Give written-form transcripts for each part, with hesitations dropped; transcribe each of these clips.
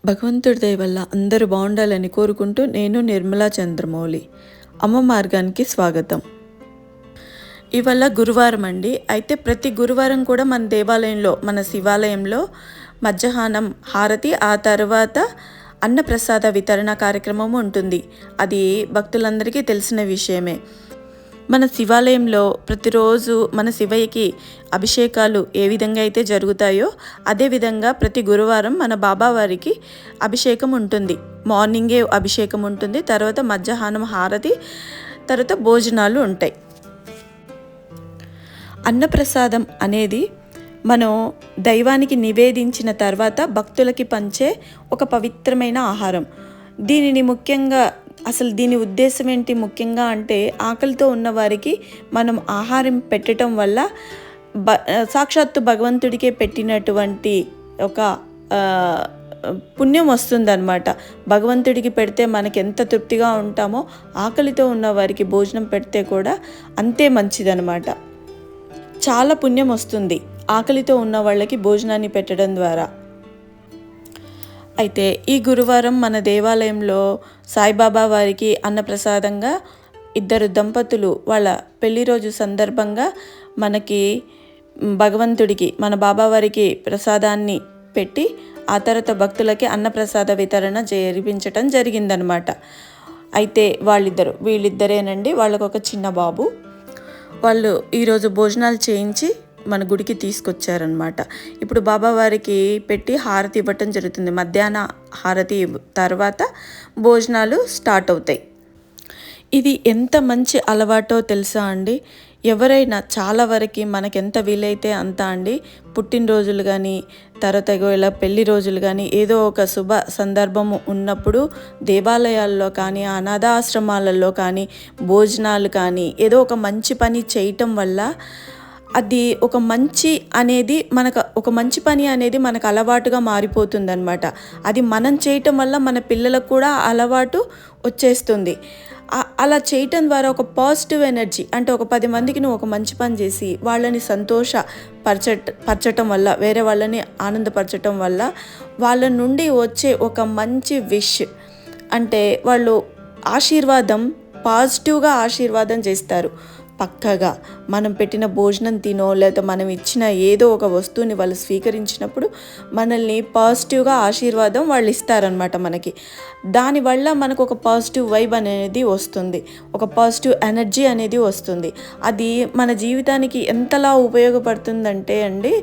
భగవంతుడి దయ వల్ల అందరూ బాగుండాలని కోరుకుంటూ నేను నిర్మలా చంద్రమౌళి. అమ్మ మార్గానికి స్వాగతం. ఇవాళ గురువారం అండి. అయితే ప్రతి గురువారం కూడా మన దేవాలయంలో, మన శివాలయంలో మధ్యాహ్నం హారతి, ఆ తర్వాత అన్నప్రసాద వితరణ కార్యక్రమం ఉంటుంది. అది భక్తులందరికీ తెలిసిన విషయమే. మన శివాలయంలో ప్రతిరోజు మన శివయ్యకి అభిషేకాలు ఏ విధంగా అయితే జరుగుతాయో అదేవిధంగా ప్రతి గురువారం మన బాబావారికి అభిషేకం ఉంటుంది. మార్నింగే అభిషేకం ఉంటుంది, తర్వాత మధ్యాహ్నం హారతి, తర్వాత భోజనాలు ఉంటాయి. అన్నప్రసాదం అనేది మనం దైవానికి నివేదించిన తర్వాత భక్తులకి పంచే ఒక పవిత్రమైన ఆహారం. దీనిని ముఖ్యంగా అసలు దీని ఉద్దేశం ఏంటి ముఖ్యంగా అంటే, ఆకలితో ఉన్నవారికి మనం ఆహారం పెట్టడం వల్ల సాక్షాత్తు భగవంతుడికే పెట్టినటువంటి ఒక పుణ్యం వస్తుందన్నమాట. భగవంతుడికి పెడితే మనకి ఎంత తృప్తిగా ఉంటామో, ఆకలితో ఉన్న వారికి భోజనం పెడితే కూడా అంతే మంచిదన్నమాట. చాలా పుణ్యం వస్తుంది ఆకలితో ఉన్న వాళ్ళకి భోజనాన్ని పెట్టడం ద్వారా. అయితే ఈ గురువారం మన దేవాలయంలో సాయిబాబా వారికి అన్నప్రసాదంగా ఇద్దరు దంపతులు వాళ్ళ పెళ్లి రోజు సందర్భంగా మనకి భగవంతుడికి, మన బాబావారికి ప్రసాదాన్ని పెట్టి ఆ తర్వాత భక్తులకి అన్నప్రసాద వితరణ జరిపించటం జరిగిందనమాట. అయితే వీళ్ళిద్దరేనండి, వాళ్ళకు ఒక చిన్న బాబు. వాళ్ళు ఈరోజు భోజనాలు చేయించి మన గుడికి తీసుకొచ్చారనమాట. ఇప్పుడు బాబావారికి పెట్టి హారతి ఇవ్వటం జరుగుతుంది. మధ్యాహ్న హారతి తర్వాత భోజనాలు స్టార్ట్ అవుతాయి. ఇది ఎంత మంచి అలవాటో తెలుసా అండి. ఎవరైనా చాలా వరకు మనకెంత వీలైతే అంత అండి, పుట్టినరోజులు కానీ, తర్వాత ఇలా పెళ్లి రోజులు కానీ, ఏదో ఒక శుభ సందర్భము ఉన్నప్పుడు దేవాలయాల్లో కానీ, అనాథాశ్రమాలలో కానీ, భోజనాలు కానీ, ఏదో ఒక మంచి పని చేయటం వల్ల అది ఒక మంచి పని అనేది మనకు అలవాటుగా మారిపోతుందన్నమాట. అది మనం చేయటం వల్ల మన పిల్లలకు కూడా అలవాటు వచ్చేస్తుంది. అలా చేయటం ద్వారా ఒక పాజిటివ్ ఎనర్జీ, అంటే ఒక 10 మందికి నువ్వు ఒక మంచి పని చేసి వాళ్ళని పరచటం వల్ల, వేరే వాళ్ళని ఆనందపరచటం వల్ల వాళ్ళ నుండి వచ్చే ఒక మంచి విష్, అంటే వాళ్ళు పాజిటివ్గా ఆశీర్వాదం చేస్తారు. పక్కగా మనం పెట్టిన భోజనం తినో, లేదా మనం ఇచ్చిన ఏదో ఒక వస్తువుని వాళ్ళు స్వీకరించినప్పుడు మనల్ని పాజిటివ్గా ఆశీర్వాదం వాళ్ళు ఇస్తారనమాట మనకి. దానివల్ల మనకు ఒక పాజిటివ్ వైబ్ అనేది వస్తుంది, ఒక పాజిటివ్ ఎనర్జీ అనేది వస్తుంది. అది మన జీవితానికి ఎంతలా ఉపయోగపడుతుందంటే అండి,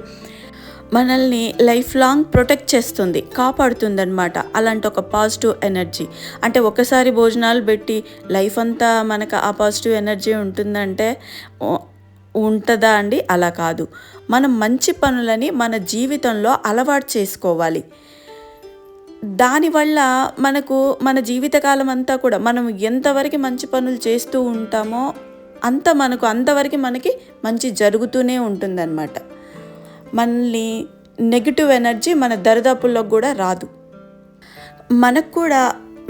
మనల్ని లైఫ్ లాంగ్ ప్రొటెక్ట్ చేస్తుంది, కాపాడుతుందన్నమాట. అలాంటి ఒక పాజిటివ్ ఎనర్జీ, అంటే ఒకసారి భోజనాలు పెట్టి లైఫ్ అంతా మనకు ఆ పాజిటివ్ ఎనర్జీ ఉంటుందా అండి? అలా కాదు. మనం మంచి పనులని మన జీవితంలో అలవాటు చేసుకోవాలి. దానివల్ల మన జీవితకాలం అంతా కూడా మనం ఎంతవరకు మంచి పనులు చేస్తూ ఉంటామో అంతవరకు మనకి మంచి జరుగుతూనే ఉంటుందన్నమాట. మనల్ని నెగిటివ్ ఎనర్జీ మన దరిదాపుల్లోకి కూడా రాదు. మనకు కూడా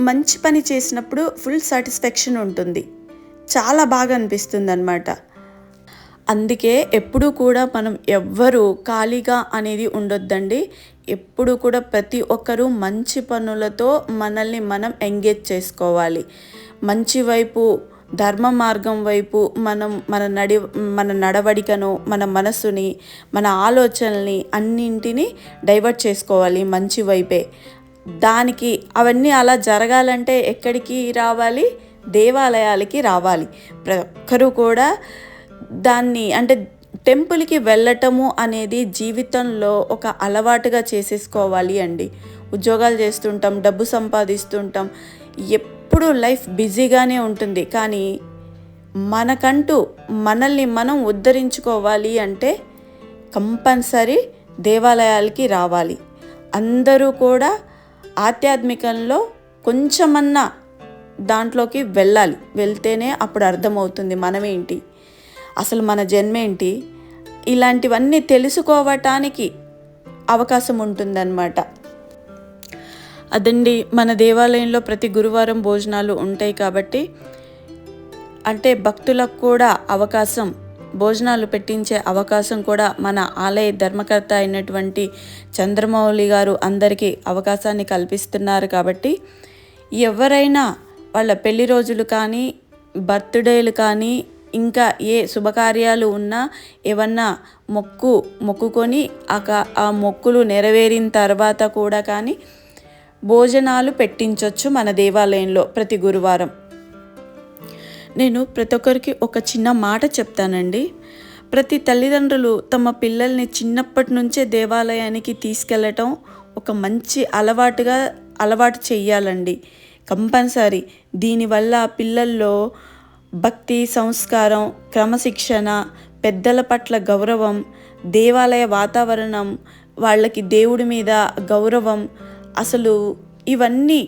మంచి పని చేసినప్పుడు ఫుల్ సాటిస్ఫాక్షన్ ఉంటుంది, చాలా బాగా అనిపిస్తుంది అన్నమాట. అందుకే ఎప్పుడూ కూడా మనం ఎవ్వరూ ఖాళీగా అనేది ఉండొద్దండి. ఎప్పుడు కూడా ప్రతి ఒక్కరూ మంచి పనులతో మనల్ని మనం ఎంగేజ్ చేసుకోవాలి. మంచి వైపు, ధర్మ మార్గం వైపు మన నడవడికను, మన మనసుని, మన ఆలోచనల్ని అన్నింటినీ డైవర్ట్ చేసుకోవాలి మంచి వైపే. దానికి అవన్నీ అలా జరగాలంటే ఎక్కడికి రావాలి? దేవాలయాలకి రావాలి. ప్రతి ఒక్కరూ కూడా దాన్ని, అంటే టెంపుల్కి వెళ్ళటము అనేది జీవితంలో ఒక అలవాటుగా చేసేసుకోవాలి అండి. ఉద్యోగాలు చేస్తుంటాం, డబ్బు సంపాదిస్తుంటాం, ఎప్పుడు లైఫ్ బిజీగానే ఉంటుంది. కానీ మనకంటూ మనల్ని మనం ఉద్ధరించుకోవాలి అంటే కంపల్సరీ దేవాలయాలకి రావాలి. అందరూ కూడా ఆధ్యాత్మికంలో కొంచెమన్నా దాంట్లోకి వెళ్ళాలి. వెళ్తేనే అప్పుడు అర్థమవుతుంది మనమేంటి, అసలు మన జన్మేంటి, ఇలాంటివన్నీ తెలుసుకోవటానికి అవకాశం ఉంటుందన్నమాట. అదండి, మన దేవాలయంలో ప్రతి గురువారం భోజనాలు ఉంటాయి కాబట్టి, అంటే భక్తులకు కూడా అవకాశం భోజనాలు పెట్టించే అవకాశం కూడా మన ఆలయ ధర్మకర్త అయినటువంటి చంద్రమౌళి గారు అందరికీ అవకాశాన్ని కల్పిస్తున్నారు. కాబట్టి ఎవరైనా వాళ్ళ పెళ్లి రోజులు కానీ, బర్త్డేలు కానీ, ఇంకా ఏ శుభకార్యాలు ఉన్నా ఏమన్నా మొక్కుకొని ఆ మొక్కులు నెరవేరిన తర్వాత కూడా కానీ భోజనాలు పెట్టించవచ్చు మన దేవాలయంలో ప్రతి గురువారం. నేను ప్రతి ఒక్కరికి ఒక చిన్న మాట చెప్తానండి. ప్రతి తల్లిదండ్రులు తమ పిల్లల్ని చిన్నప్పటి నుంచే దేవాలయానికి తీసుకెళ్ళటం ఒక మంచి అలవాటు చెయ్యాలండి, కంపల్సరీ. దీనివల్ల పిల్లల్లో భక్తి, సంస్కారం, క్రమశిక్షణ, పెద్దల పట్ల గౌరవం, దేవాలయ వాతావరణం, వాళ్ళకి దేవుడి మీద గౌరవం, అసలు ఇవన్నీ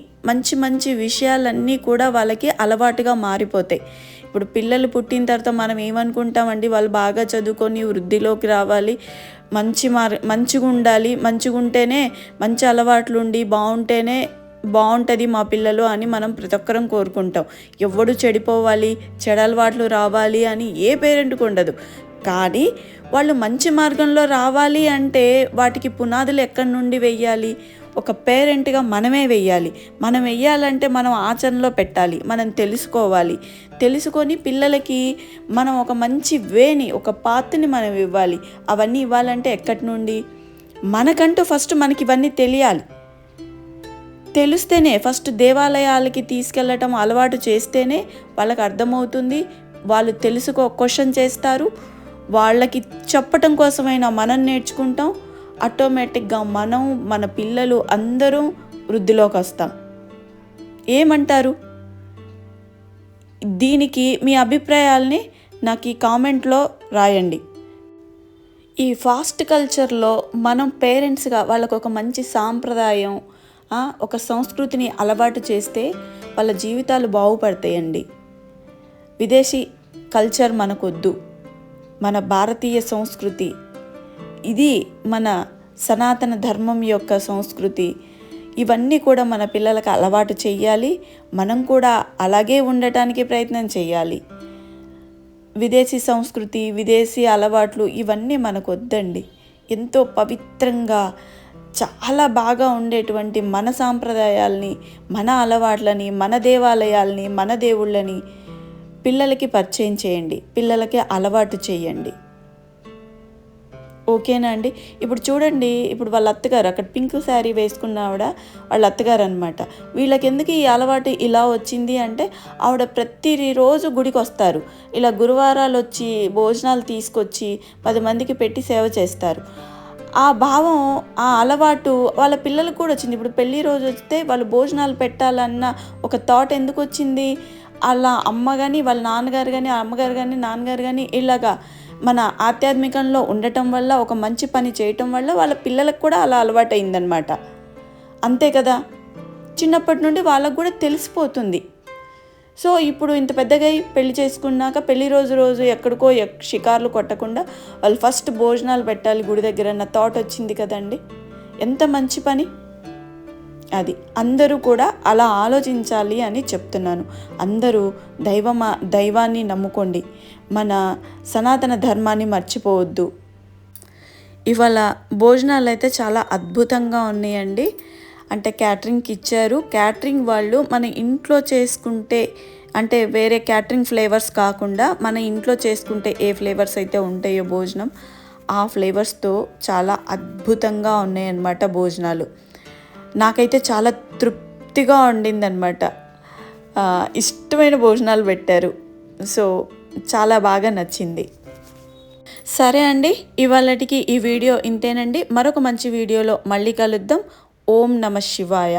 మంచి విషయాలన్నీ కూడా వాళ్ళకి అలవాటుగా మారిపోతాయి. ఇప్పుడు పిల్లలు పుట్టిన తర్వాత మనం ఏమనుకుంటామండి, వాళ్ళు బాగా చదువుకొని వృద్ధిలోకి రావాలి, మంచిగా ఉండాలి, మంచిగా ఉంటేనే మంచి అలవాట్లు ఉండి బాగుంటుంది మా పిల్లలు అని మనం ప్రతి ఒక్కరం కోరుకుంటాం. ఎవడు చెడిపోవాలి, చెడలవాట్లు రావాలి అని ఏ పేరెంట్కి ఉండదు. కానీ వాళ్ళు మంచి మార్గంలో రావాలి అంటే వాటికి పునాదులు ఎక్కడి నుండి వెయ్యాలి? ఒక పేరెంట్గా మనమే వెయ్యాలి. మనం వెయ్యాలంటే మనం ఆచరణలో పెట్టాలి, మనం తెలుసుకొని పిల్లలకి మనం ఒక మంచి వేని, ఒక పాత్ని మనం ఇవ్వాలి. అవన్నీ ఇవ్వాలంటే ఎక్కడి నుండి? మనకంటూ ఫస్ట్ మనకి ఇవన్నీ తెలిస్తేనే, ఫస్ట్ దేవాలయాలకి తీసుకెళ్ళటం అలవాటు చేస్తేనే వాళ్ళకి అర్థమవుతుంది. వాళ్ళు క్వశ్చన్ చేస్తారు. వాళ్ళకి చెప్పటం కోసమైనా మనం నేర్చుకుంటాం. ఆటోమేటిక్గా మన పిల్లలు అందరూ వృద్ధిలోకి వస్తాం. ఏమంటారు? దీనికి మీ అభిప్రాయాల్ని నాకు ఈ కామెంట్లో రాయండి. ఈ ఫాస్ట్ కల్చర్లో మనం పేరెంట్స్గా వాళ్ళకు ఒక మంచి సాంప్రదాయం, ఒక సంస్కృతిని అలవాటు చేస్తే వాళ్ళ జీవితాలు బాగుపడతాయండి. విదేశీ కల్చర్ మనకొద్దు. మన భారతీయ సంస్కృతి ఇది, మన సనాతన ధర్మం యొక్క సంస్కృతి. ఇవన్నీ కూడా మన పిల్లలకు అలవాటు చేయాలి. మనం కూడా అలాగే ఉండటానికి ప్రయత్నం చేయాలి. విదేశీ సంస్కృతి, విదేశీ అలవాట్లు ఇవన్నీ మనకు వద్దండి. ఎంతో పవిత్రంగా చాలా బాగా ఉండేటువంటి మన సాంప్రదాయాల్ని, మన అలవాట్లని, మన దేవాలయాల్ని, మన దేవుళ్ళని పిల్లలకి పరిచయం చేయండి, పిల్లలకి అలవాటు చేయండి. ఓకేనా అండి? ఇప్పుడు చూడండి, ఇప్పుడు వాళ్ళ అత్తగారు అక్కడ పింక్ శారీ వేసుకున్న వాళ్ళ అత్తగారు అనమాట. వీళ్ళకి ఎందుకు ఈ అలవాటు ఇలా వచ్చింది అంటే, ఆవిడ ప్రతిరోజు గుడికి వస్తారు. ఇలా గురువారాలు వచ్చి భోజనాలు తీసుకొచ్చి 10 మందికి పెట్టి సేవ చేస్తారు. ఆ భావం, ఆ అలవాటు వాళ్ళ పిల్లలకు కూడా వచ్చింది. ఇప్పుడు పెళ్లి రోజు వస్తే వాళ్ళు భోజనాలు పెట్టాలన్న ఒక థాట్ ఎందుకు వచ్చింది? అలా అమ్మ కానీ, వాళ్ళ నాన్నగారు కానీ, అమ్మగారు కానీ, నాన్నగారు కానీ ఇలాగా మన ఆధ్యాత్మికంలో ఉండటం వల్ల, ఒక మంచి పని చేయటం వల్ల వాళ్ళ పిల్లలకు కూడా అలా అలవాటైందనమాట. అంతే కదా, చిన్నప్పటి నుండి వాళ్ళకు కూడా తెలిసిపోతుంది. సో ఇప్పుడు ఇంత పెద్దగా పెళ్లి చేసుకున్నాక పెళ్లి రోజు ఎక్కడికో షికార్లు కొట్టకుండా వాళ్ళు ఫస్ట్ భోజనాలు పెట్టాలి గుడి దగ్గర అన్న థాట్ వచ్చింది కదండి. ఎంత మంచి పని అది. అందరూ కూడా అలా ఆలోచించాలి అని చెప్తున్నాను. అందరూ దైవాన్ని నమ్ముకోండి, మన సనాతన ధర్మాన్ని మర్చిపోవద్దు. ఇవాళ భోజనాలు అయితే చాలా అద్భుతంగా ఉన్నాయండి. అంటే క్యాటరింగ్కి ఇచ్చారు. క్యాటరింగ్ వాళ్ళు మన ఇంట్లో చేసుకుంటే, అంటే వేరే క్యాటరింగ్ ఫ్లేవర్స్ కాకుండా మన ఇంట్లో చేసుకుంటే ఏ ఫ్లేవర్స్ అయితే ఉంటాయో భోజనం, ఆ ఫ్లేవర్స్తో చాలా అద్భుతంగా ఉన్నాయన్నమాట భోజనాలు. నాకైతే చాలా తృప్తిగా ఉండిందనమాట. ఇష్టమైన భోజనాలు పెట్టారు. సో చాలా బాగా నచ్చింది. సరే అండి, ఇవాళటికి ఈ వీడియో ఇంతేనండి. మరొక మంచి వీడియోలో మళ్ళీ కలుద్దాం. ఓం నమ శివాయ.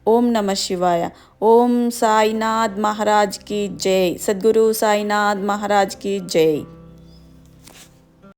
ఓం నమ శివాయ. ఓం సాయినాథ్ మహారాజ్ की जय. सद्गुरु साईनाथ महाराज की जय.